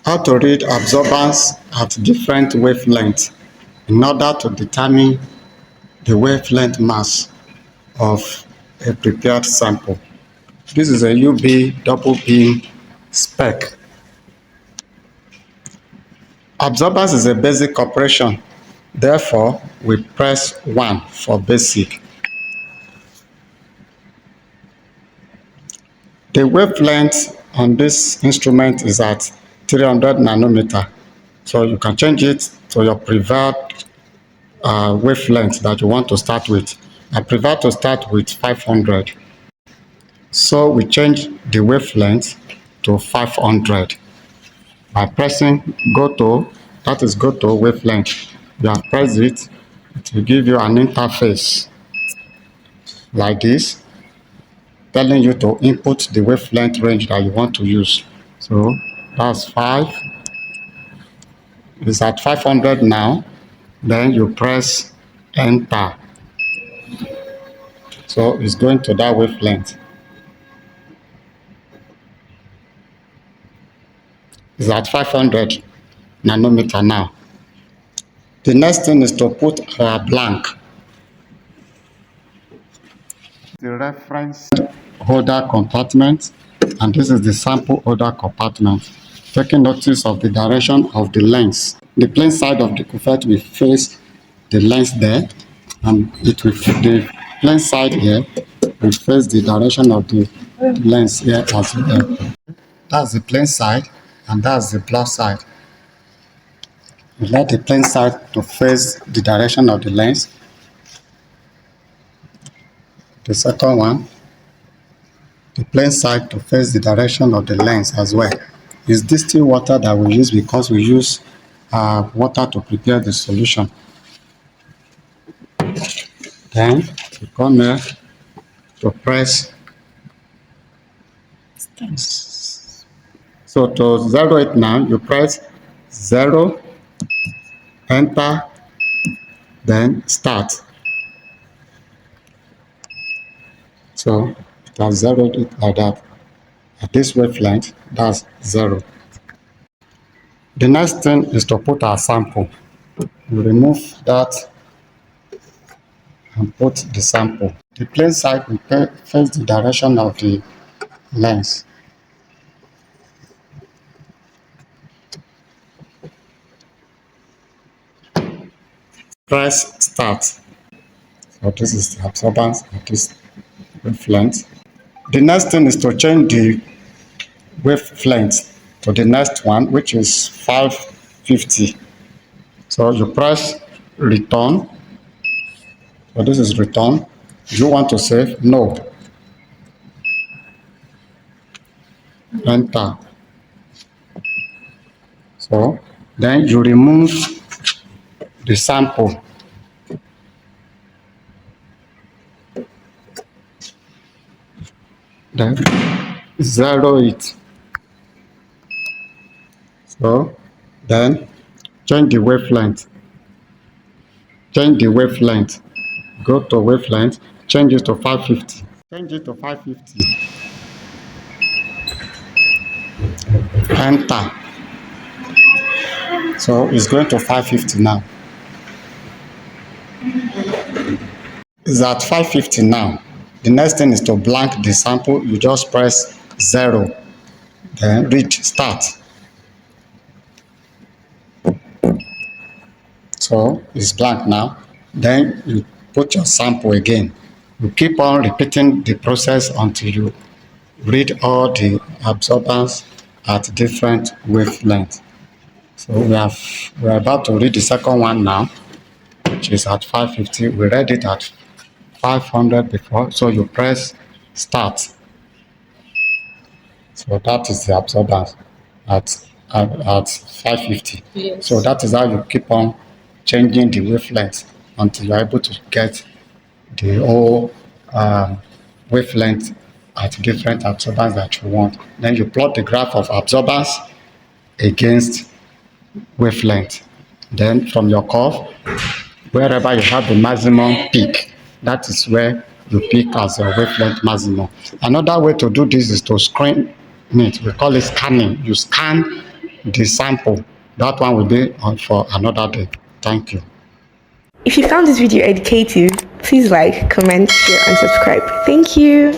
How to read absorbance at different wavelengths in order to determine the wavelength mass of a prepared sample. This is a UV double beam spec. Absorbance is a basic operation. Therefore, we press 1 for basic. The wavelength on this instrument is at 300 nanometer. So you can change it to your preferred wavelength that you want to start with. I prefer to start with 500. So we change the wavelength to 500 by pressing go to, that is go to wavelength. You have pressed it, it will give you an interface like this, telling you to input the wavelength range that you want to use. So that's 5. It's at 500 now. Then you press enter. So it's going to that wavelength. It's at 500 nanometer now. The next thing is to put our blank. The reference holder compartment, and this is the sample holder compartment. Taking notice of the direction of the lens. The plain side of the cuvette will face the lens there, and it will the plain side here will face the direction of the lens here as well. That's the plain side, and that's the black side. You let the plain side to face the direction of the lens. The second one, the plain side to face the direction of the lens as well. It's distilled water that we use because we use water to prepare the solution. Then you come here to press. So to zero it now, you press 0, enter, then start. So it has zeroed it like that. At this wavelength, that's 0. The next thing is to put our sample. We remove that and put the sample. The plain side will face the direction of the lens. Press start. So this is the absorbance at this wavelength. The next thing is to change the wavelength to the next one, which is 550. So you press return. So this is return. Do you want to save? No. Enter. So then you remove the sample. Then zero it. So then change the wavelength. Change the wavelength. Go to wavelength. Change it to 550. Change it to 550. Enter. So it's going to 550 now. It's at 550 now. The next thing is to blank the sample. You just press 0. Then reach start. So it's blank now. Then you put your sample again. You keep on repeating the process until you read all the absorbance at different wavelengths. So we're about to read the second one now, which is at 550. We read it at 500 before, so you press start. So that is the absorbance at 550. Yes. So that is how you keep on changing the wavelength until you're able to get the whole wavelength at different absorbance that you want. Then you plot the graph of absorbance against wavelength. Then from your curve, wherever you have the maximum peak, that is where you pick as your wavelength maximum. Another way to do this is to screen it. We call it scanning. You scan the sample. That one will be on for another day. Thank you. If you found this video educative, please like, comment, share, and subscribe. Thank you.